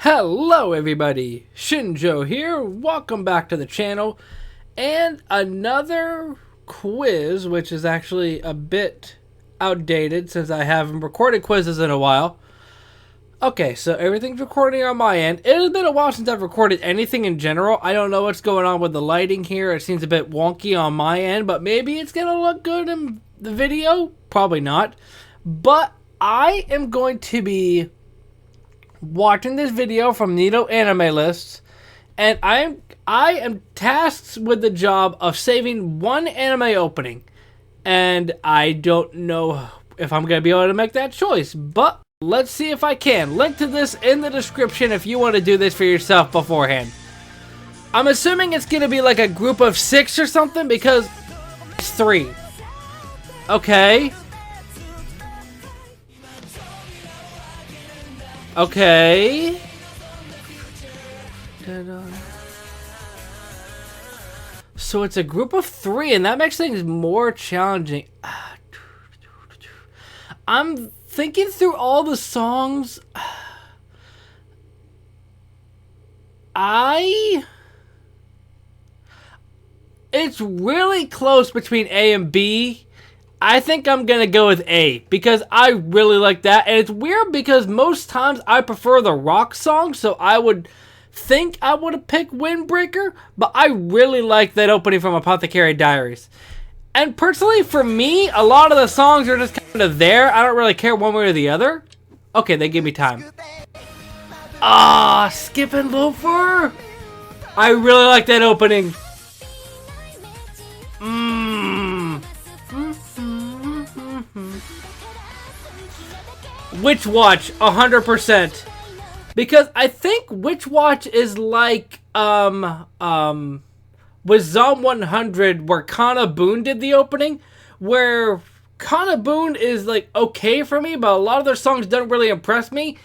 Hello everybody, Shinjo here, welcome back to the channel, and another quiz, which is actually a bit outdated since I haven't recorded quizzes in a while. Okay, so everything's recording on my end. It has been a while since I've recorded anything in general. I don't know what's going on with the lighting here. It seems a bit wonky on my end, but maybe it's gonna look good in the video. Probably not. But I am going to be watching this video from Nito Anime Lists, and I am tasked with the job of saving one anime opening, and I don't know if I'm gonna be able to make that choice, but let's see if I can. Link to this in the description if you want to do this for yourself beforehand. I'm assuming it's gonna be like a group of 6 or something because it's 3. Okay. Okay. So it's a group of 3, and that makes things more challenging. I'm thinking through all the songs. It's really close between A and B. I think I'm gonna go with A because I really like that, and it's weird because most times I prefer the rock song, so I would think I would have picked Windbreaker, but I really like that opening from Apothecary Diaries. And personally, for me, a lot of the songs are just kind of there. I don't really care one way or the other. Okay, they give me time. Skip and Loafer. I really like that opening. Witch Watch, 100%. Because I think Witch Watch is like, with Zom 100, where Kana Boon did the opening, where Kana Boon is like okay for me, but a lot of their songs don't really impress me.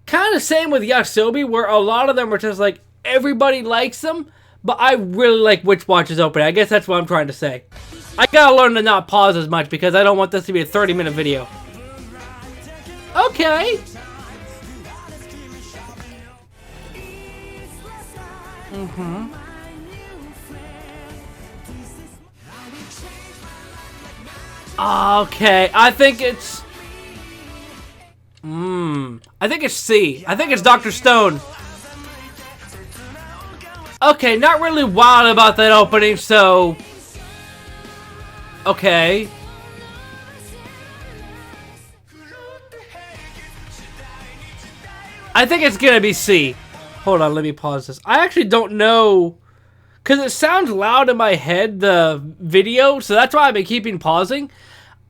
Kind of same with Yasobi, where a lot of them are just like, everybody likes them, but I really like Witch Watch's opening. I guess that's what I'm trying to say. I gotta learn to not pause as much because I don't want this to be a 30-minute video. Okay. Okay, I think it's... I think it's C. I think it's Dr. Stone. Okay, not really wild about that opening, so... Okay. I think it's gonna be C. Hold on, let me pause this. I actually don't know... Because it sounds loud in my head, the video, so that's why I've been keeping pausing.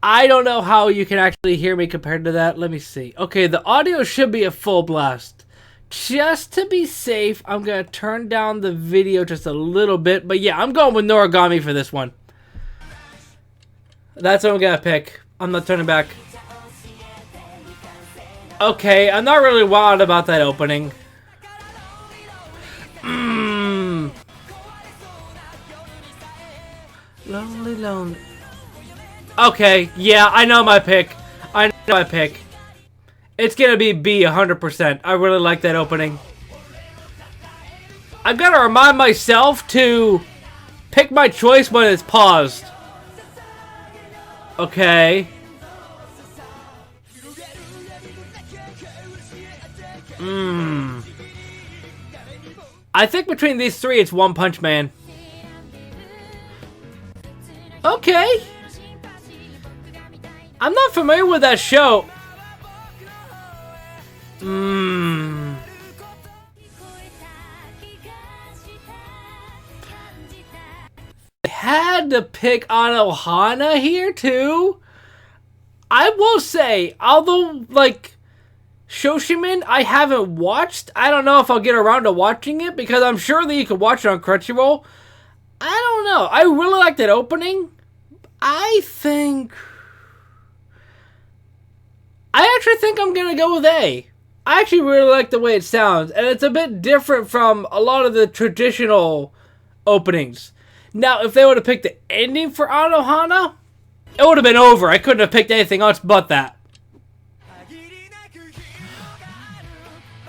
I don't know how you can actually hear me compared to that. Let me see. Okay, the audio should be a full blast. Just to be safe, I'm going to turn down the video just a little bit. But yeah, I'm going with Noragami for this one. That's what I'm going to pick. I'm not turning back. Okay, I'm not really wild about that opening. Lonely, lonely. Okay, yeah, I know my pick. I know my pick. It's gonna be B, 100%. I really like that opening. I've got to remind myself to pick my choice when it's paused. Okay. I think between these 3, it's One Punch Man. Okay. I'm not familiar with that show. I had to pick Anohana here too. I will say, although like Shoshimin I haven't watched, I don't know if I'll get around to watching it because I'm sure that you can watch it on Crunchyroll. I don't know. I really like that opening. I actually think I'm going to go with A. I actually really like the way it sounds, and it's a bit different from a lot of the traditional openings. Now, if they would have picked the ending for Anohana, it would have been over. I couldn't have picked anything else but that.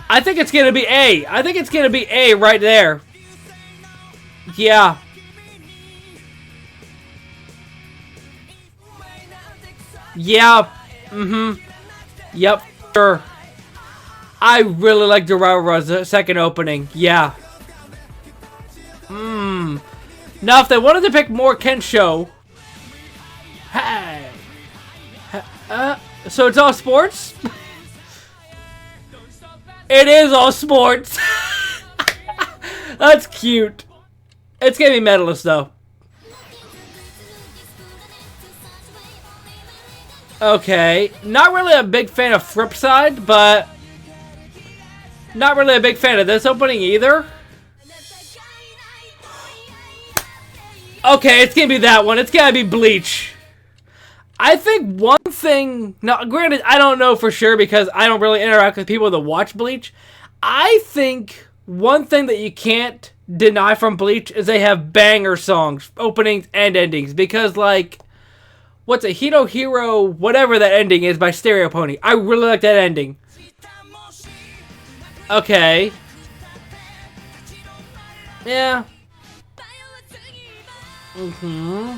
I think it's gonna be A. I think it's gonna be A right there. Yeah. Yeah. Mm-hmm. Yep. Sure. I really like Durarara's second opening. Yeah. Now, if they wanted to pick more Kensho... Hey. So it's all sports? It is all sports. That's cute. It's gonna be medalist, though. Okay. Not really a big fan of Flipside, but... Not really a big fan of this opening either. Okay, it's gonna be that one. It's gotta be Bleach. I think one thing... Now, granted, I don't know for sure because I don't really interact with people that watch Bleach. I think one thing that you can't deny from Bleach is they have banger songs, openings and endings. Because, like, what's a Hito Hero, whatever that ending is by Stereo Pony. I really like that ending. Okay. Yeah. Mm-hmm.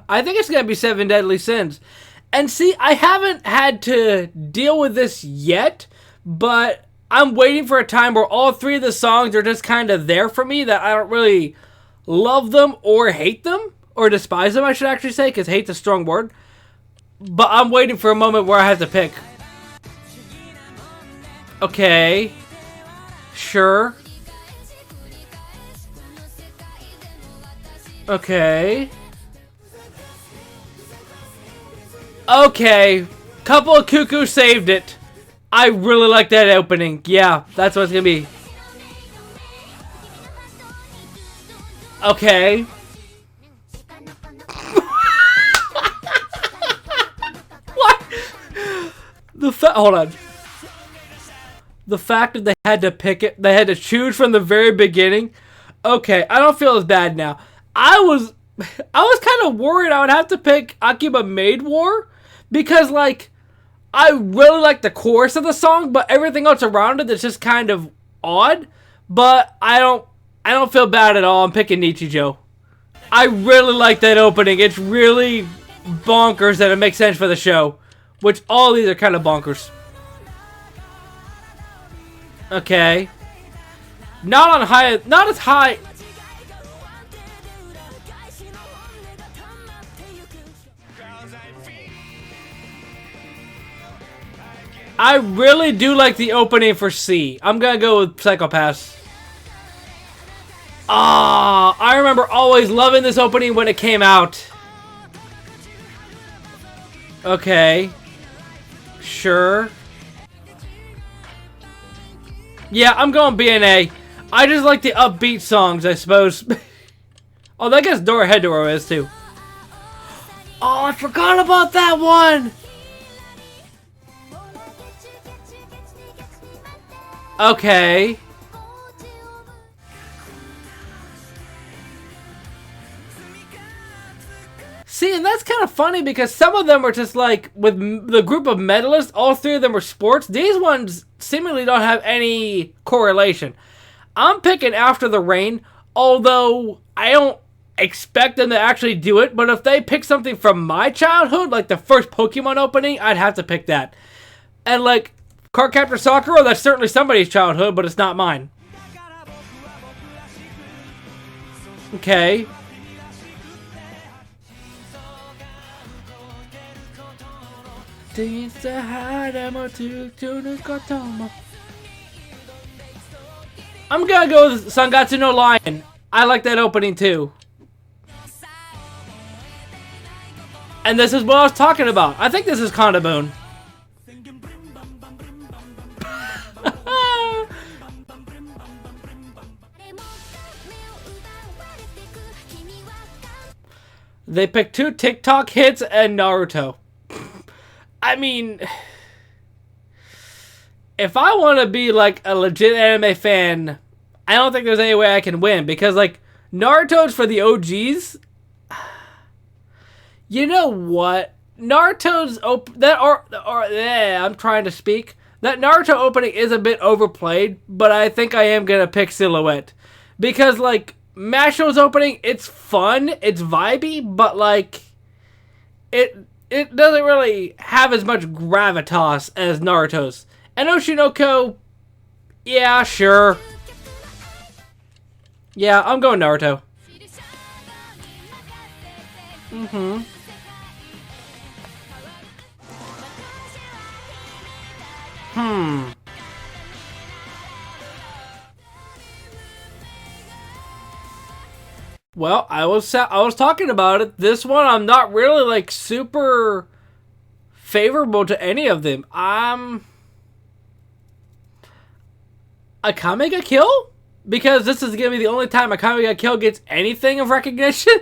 I think it's gonna be Seven Deadly Sins. And see, I haven't had to deal with this yet, but I'm waiting for a time where all three of the songs are just kind of there for me, that I don't really love them or hate them, or despise them, I should actually say, because hate's a strong word. But I'm waiting for a moment where I have to pick. Okay. Sure. Okay. Okay. Couple of Cuckoo saved it. I really like that opening. Yeah, that's what it's gonna be. Okay. What? Hold on. The fact that they had to pick it, they had to choose from the very beginning. Okay, I don't feel as bad now. I was kind of worried I would have to pick Akiba Maid War because, like, I really like the chorus of the song, but everything else around it is just kind of odd. But I don't feel bad at all. I'm picking Nichijou. I really like that opening. It's really bonkers that it makes sense for the show, which all these are kind of bonkers. Okay. Not as high. I really do like the opening for C. I'm gonna go with Psycho-Pass. Ah, I remember always loving this opening when it came out. Okay. Sure. Yeah, I'm going BNA. I just like the upbeat songs, I suppose. Oh, I guess Dorohedoro is too. Oh, I forgot about that one! Okay. See, and that's kind of funny because some of them were just like, with the group of medalists, all three of them were sports. These ones seemingly don't have any correlation. I'm picking After the Rain, although I don't expect them to actually do it, but if they pick something from my childhood, like the first Pokemon opening, I'd have to pick that. And like, Cardcaptor Sakura, that's certainly somebody's childhood, but it's not mine. Okay. I'm gonna go with Sangatsu no Lion. I like that opening too. And this is what I was talking about. I think this is Kandaboon. They picked 2 TikTok hits and Naruto. I mean, if I want to be like a legit anime fan, I don't think there's any way I can win because like Naruto's for the OGs. You know what? Naruto's I'm trying to speak. That Naruto opening is a bit overplayed, but I think I am gonna pick Silhouette because like Masho's opening, it's fun, it's vibey, but like it doesn't really have as much gravitas as Naruto's. And Oshinoko, yeah, sure. Yeah, I'm going Naruto. Mm-hmm. Well, I was talking about it. This one, I'm not really like super favorable to any of them. Akame ga Kill? Because this is gonna be the only time Akame ga Kill gets anything of recognition.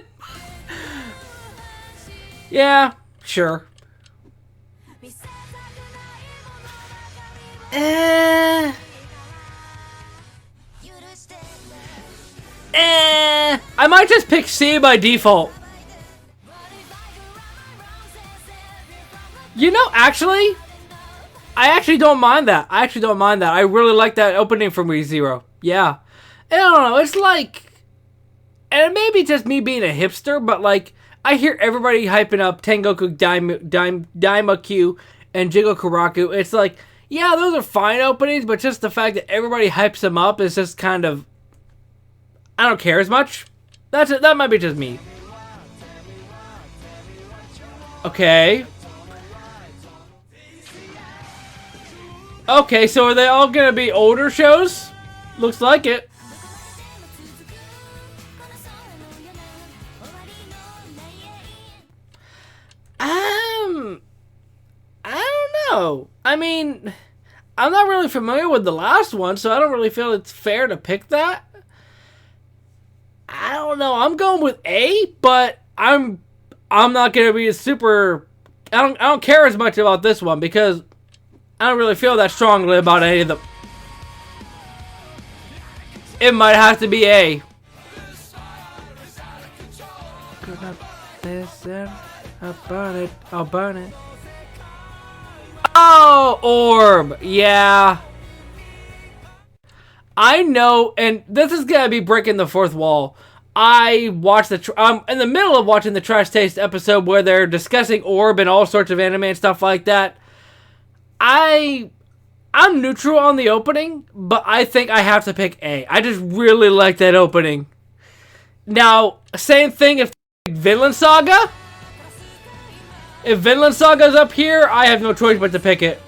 Yeah, sure. I might just pick C by default. You know, I actually don't mind that. I really like that opening from ReZero. Yeah. And I don't know, it's like, and it may be just me being a hipster, but like, I hear everybody hyping up Tengoku Daimaku and Jigokuraku. It's like, yeah, those are fine openings, but just the fact that everybody hypes them up is just kind of, I don't care as much. That might be just me. Okay. Okay, so are they all gonna be older shows? Looks like it. I don't know. I mean, I'm not really familiar with the last one, so I don't really feel it's fair to pick that. I don't know. I'm going with A, but I'm not gonna be super. I don't care as much about this one because I don't really feel that strongly about any of them. It might have to be A. I'll burn it. Oh, Orb. Yeah. I know, and this is gonna be breaking the fourth wall. I watched in the middle of watching the Trash Taste episode where they're discussing Orb and all sorts of anime and stuff like that. I'm neutral on the opening, but I think I have to pick A. I just really like that opening. Now, same thing if Vinland Saga. If Vinland Saga's up here, I have no choice but to pick it.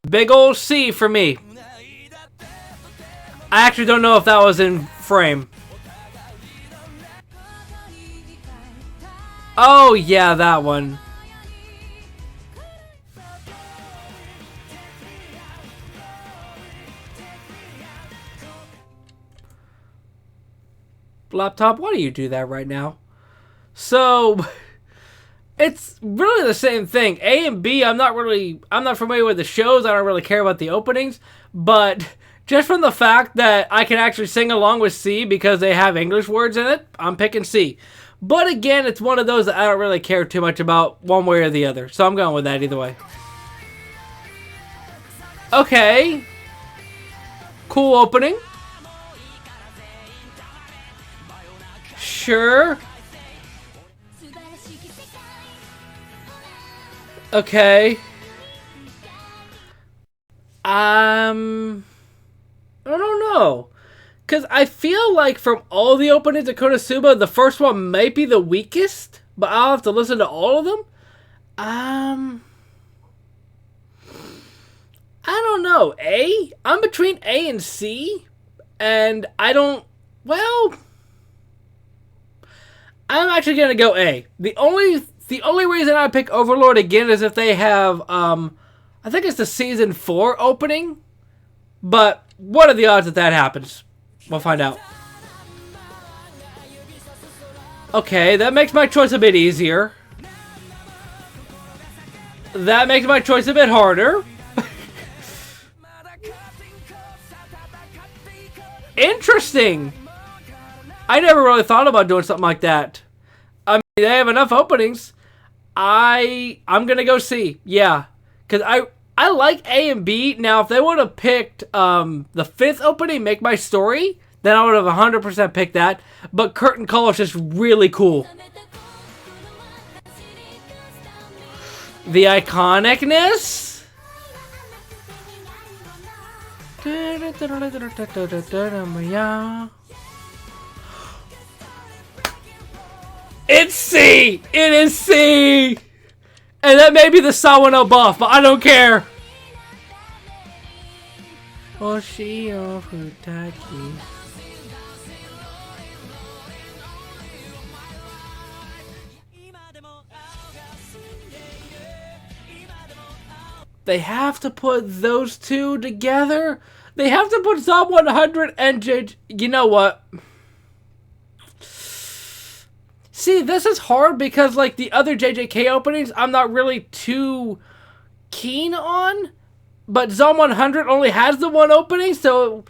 Big ol' C for me. I actually don't know if that was in frame. Oh, yeah, that one. Laptop, why do you do that right now? So, it's really the same thing. A and B, I'm not familiar with the shows. I don't really care about the openings. But just from the fact that I can actually sing along with C because they have English words in it, I'm picking C. But again, it's one of those that I don't really care too much about one way or the other. So I'm going with that either way. Okay. Cool opening. Sure. Okay. I don't know. Because I feel like from all the openings of Konosuba, the first one might be the weakest. But I'll have to listen to all of them. I don't know. A? I'm between A and C. And I don't... Well... I'm actually going to go A. The only reason I pick Overlord again is if they have... I think it's the Season 4 opening. But what are the odds that happens? We'll find out. Okay, that makes my choice a bit easier. That makes my choice a bit harder. Interesting. I never really thought about doing something like that. I mean, they have enough openings. I'm gonna go C. Yeah, because I like A and B. Now, if they would have picked the fifth opening, Make My Story, then I would have 100% picked that. But Curtain Call is just really cool. The iconicness. It's C! It is C! And that may be the Sawano buff, but I don't care. Oshio Futaki. They have to put those two together. They have to put Zom 100 and JJ. You know what? See, this is hard because, like, the other JJK openings, I'm not really too keen on. But Zom 100 only has the one opening, so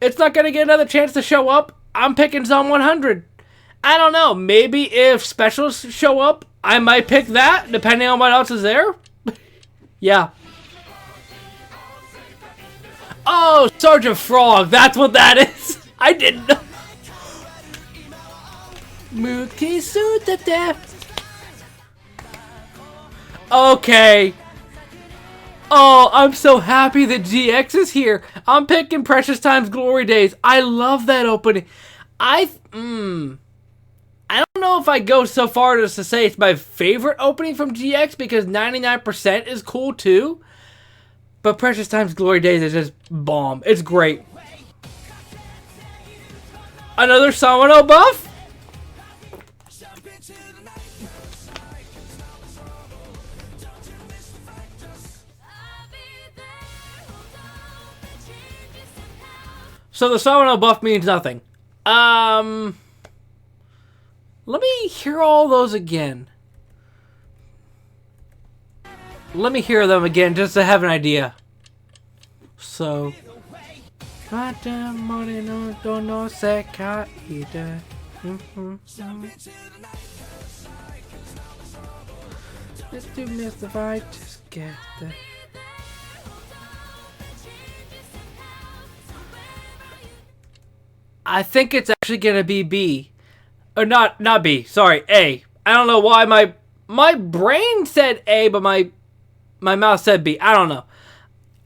it's not going to get another chance to show up. I'm picking Zom 100. I don't know. Maybe if specials show up, I might pick that, depending on what else is there. Yeah. Oh, Sergeant Frog. That's what that is. I didn't know. Okay. Oh, I'm so happy that GX is here. I'm picking Precious Times Glory Days. I love that opening. I don't know if I go so far as to say it's my favorite opening from GX because 99% is cool too. But Precious Times Glory Days is just bomb. It's great. Another Sawano buff? So the Sawano buff means nothing. Let me hear all those again. Let me hear them again just to have an idea. So, let's do Mystify, just get the... I think it's actually gonna be B. Or not B, sorry, A. I don't know why my brain said A, but my mouth said B. I don't know.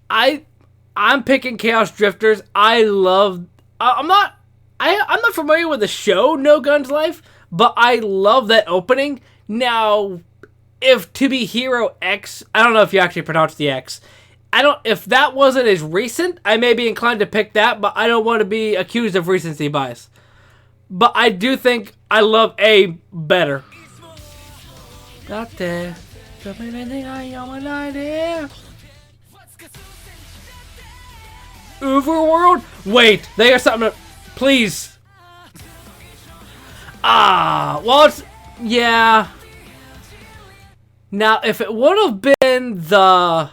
I'm picking Chaos Drifters. I'm not familiar with the show No Guns Life, but I love that opening. Now, if To Be Hero X, I don't know if you actually pronounce the X. If that wasn't as recent, I may be inclined to pick that, but I don't want to be accused of recency bias. But I do think I love A better. Got there. Overworld? Wait, they are something to... Please. Well, it's... Yeah. Now, if it would have been the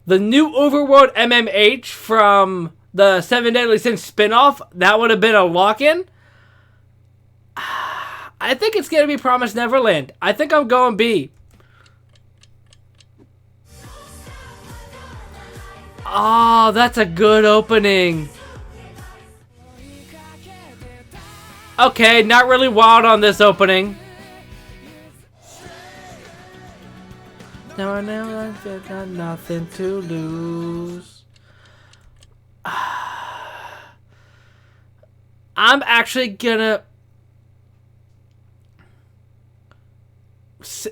new Overworld MMH from the Seven Deadly Sins spinoff, that would have been a lock-in. I think it's going to be Promised Neverland. I think I'm going B. Oh, that's a good opening. Okay, not really wild on this opening. Now I've got nothing to lose. I'm actually gonna...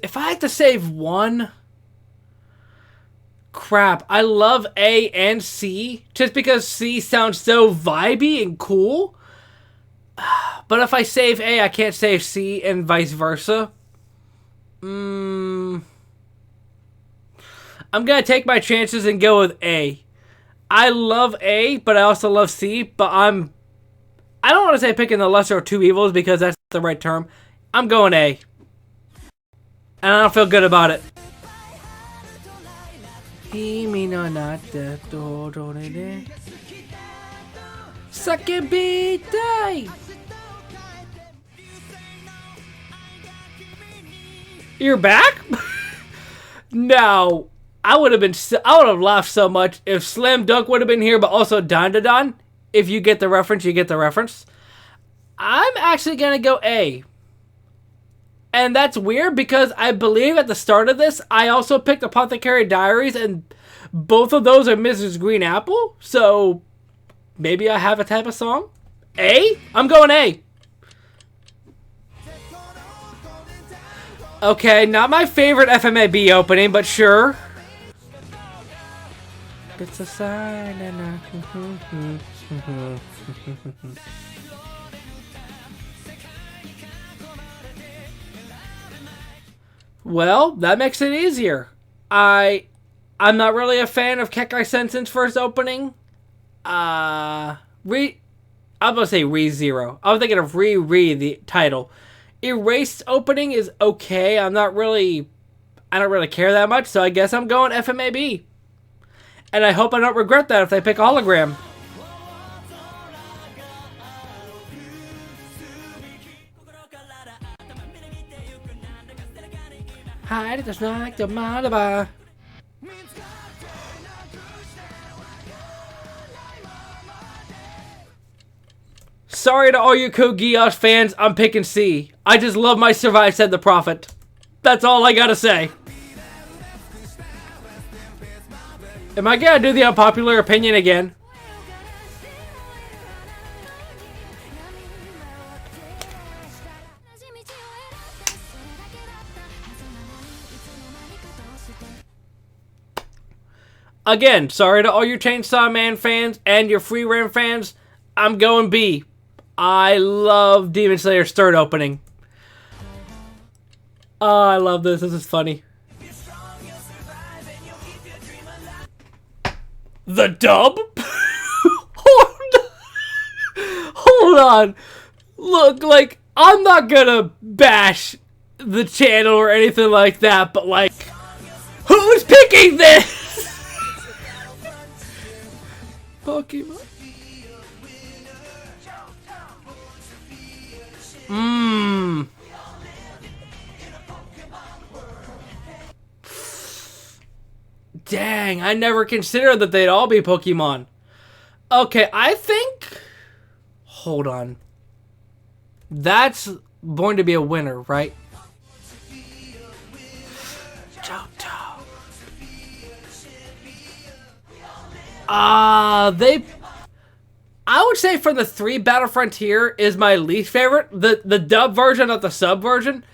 If I had to save one... Crap, I love A and C, just because C sounds so vibey and cool. But if I save A, I can't save C, and vice versa. I'm gonna take my chances and go with A. I love A, but I also love C, but I don't want to say picking the lesser of two evils because that's the right term. I'm going A. And I don't feel good about it. You're back? No. I would have laughed so much if Slam Dunk would have been here, but also Don Da Don. If you get the reference, you get the reference. I'm actually going to go A. And that's weird because I believe at the start of this, I also picked Apothecary Diaries, and both of those are Mrs. Green Apple. So maybe I have a type of song. A? I'm going A. Okay, not my favorite FMAB opening, but sure. It's a sign and well, that makes it easier. I'm not really a fan of Kekai Sensen's first opening. I'm gonna say ReZero. I was thinking of Re the title. Erased opening is okay. I don't really care that much, so I guess I'm going FMAB. And I hope I don't regret that if they pick Hologram. Hide the snack the Malabar. Sorry to all you Code Geass fans, I'm picking C. I just love my Survive, said the Prophet. That's all I gotta say. Am I gonna do the unpopular opinion again? Again, sorry to all your Chainsaw Man fans and your Free Ram fans. I'm going B. I love Demon Slayer's third opening. Oh, I love this. This is funny. The dub? Hold on. Look, like, I'm not gonna bash the channel or anything like that, but like, who's picking this? Pokemon. Dang, I never considered that they'd all be Pokemon. Okay, I think... Hold on. That's going to be a winner, right? Johto. I would say from the three, Battle Frontier is my least favorite. The dub version, not the sub version.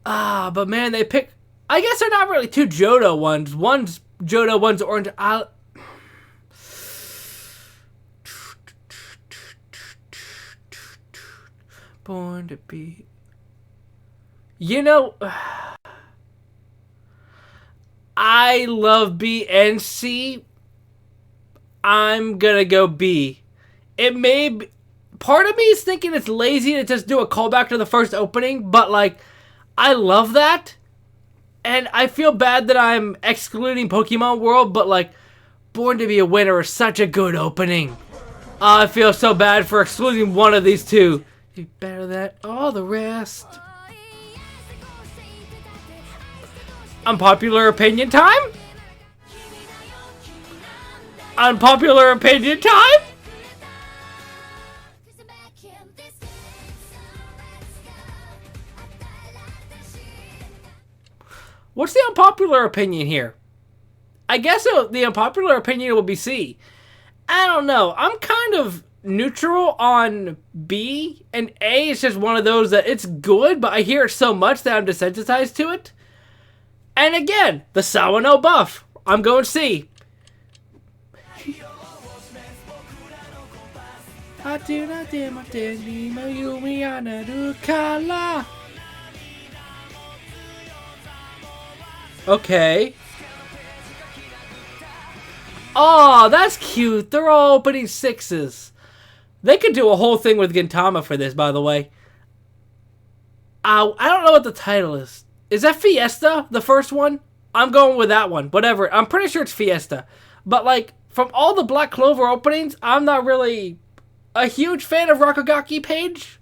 But man, they pick... I guess they're not really two Johto ones. One's Johto, one's Orange. Born to be... You know... I love B and C. I'm gonna go B. It may be... Part of me is thinking it's lazy to just do a callback to the first opening, but like, I love that. And I feel bad that I'm excluding Pokemon World, but like, Born to be a Winner is such a good opening. I feel so bad for excluding one of these two. You're better than all the rest. Unpopular opinion time? Unpopular opinion time? What's the unpopular opinion here? I guess the unpopular opinion will be C. I don't know. I'm kind of neutral on B, and A is just one of those that it's good, but I hear it so much that I'm desensitized to it. And again, the Sawano buff. I'm going C. Okay. Oh, that's cute. They're all opening 6s. They could do a whole thing with Gintama for this, by the way. I don't know what the title is. Is that Fiesta, the first one? I'm going with that one. Whatever. I'm pretty sure it's Fiesta. But, like, from all the Black Clover openings, I'm not really a huge fan of Rakugaki Page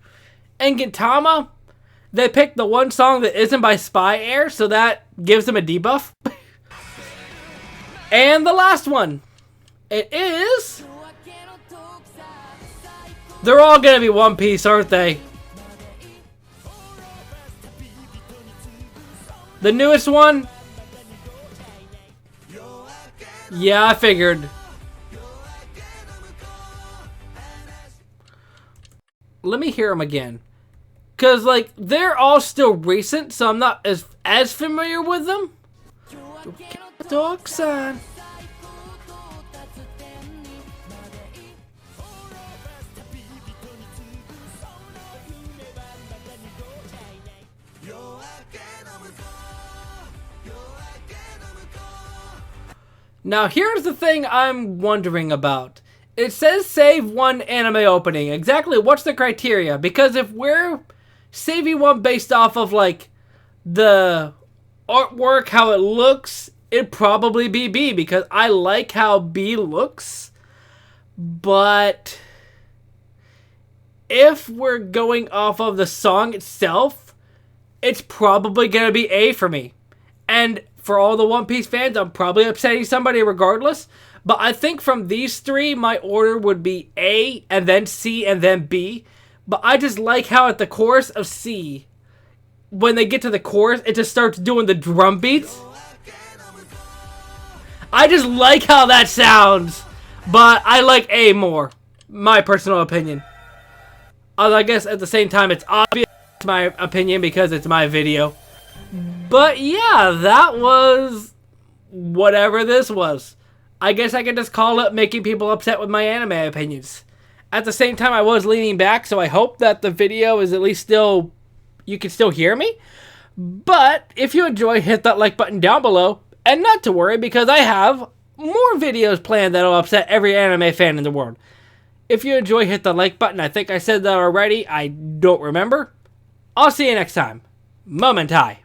and Gintama. They picked the one song that isn't by Spy Air, so that gives them a debuff. And the last one. It is... They're all gonna be One Piece, aren't they? The newest one? Yeah, I figured. Let me hear them again. Because, like, they're all still recent, so I'm not as familiar with them. Dog-san. Now, here's the thing I'm wondering about. It says save one anime opening. Exactly what's the criteria? Because if we're saving one based off of, like, the artwork, how it looks, it'd probably be B, because I like how B looks. But if we're going off of the song itself, it's probably going to be A for me. And for all the One Piece fans, I'm probably upsetting somebody regardless. But I think from these three, my order would be A, and then C, and then B. But I just like how at the chorus of C, when they get to the chorus, it just starts doing the drum beats. I just like how that sounds. But I like A more. My personal opinion. Although I guess at the same time, it's obvious my opinion because it's my video. But yeah, that was whatever this was. I guess I can just call it making people upset with my anime opinions. At the same time, I was leaning back, so I hope that the video is at least still... You can still hear me. But if you enjoy, hit that like button down below. And not to worry, because I have more videos planned that'll upset every anime fan in the world. If you enjoy, hit the like button. I think I said that already. I don't remember. I'll see you next time. Momentai.